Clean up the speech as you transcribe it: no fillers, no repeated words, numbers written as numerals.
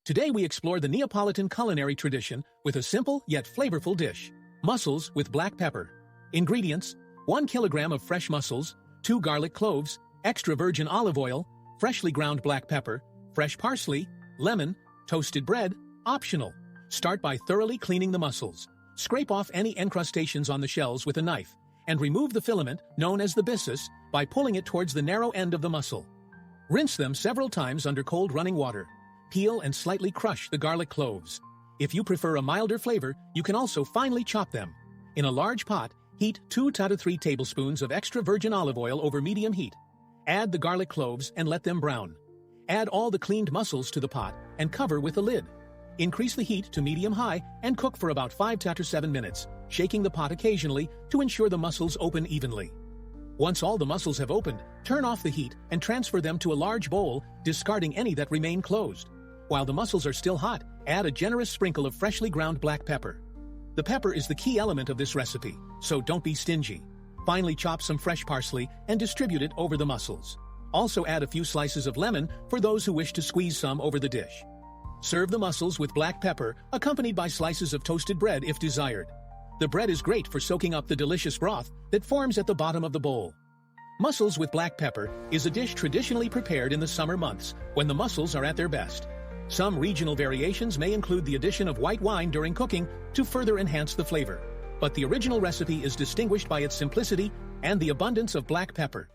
Today we explore the Neapolitan culinary tradition with a simple yet flavorful dish, mussels with black pepper. Ingredients: 1 kilogram of fresh mussels, 2 garlic cloves, extra virgin olive oil, freshly ground black pepper, fresh parsley, lemon, toasted bread, optional. Start by thoroughly cleaning the mussels. Scrape off any encrustations on the shells with a knife, and remove the filament, known as the byssus, by pulling it towards the narrow end of the mussel. Rinse them several times under cold running water. Peel and slightly crush the garlic cloves. If you prefer a milder flavor, you can also finely chop them. In a large pot, heat 2 to 3 tablespoons of extra virgin olive oil over medium heat. Add the garlic cloves and let them brown. Add all the cleaned mussels to the pot and cover with a lid. Increase the heat to medium-high and cook for about 5 to 7 minutes, shaking the pot occasionally to ensure the mussels open evenly. Once all the mussels have opened, turn off the heat and transfer them to a large bowl, discarding any that remain closed. While the mussels are still hot, add a generous sprinkle of freshly ground black pepper. The pepper is the key element of this recipe, so don't be stingy. Finally, chop some fresh parsley and distribute it over the mussels. Also add a few slices of lemon for those who wish to squeeze some over the dish. Serve the mussels with black pepper, accompanied by slices of toasted bread if desired. The bread is great for soaking up the delicious broth that forms at the bottom of the bowl. Mussels with black pepper is a dish traditionally prepared in the summer months, when the mussels are at their best. Some regional variations may include the addition of white wine during cooking to further enhance the flavor, but the original recipe is distinguished by its simplicity and the abundance of black pepper.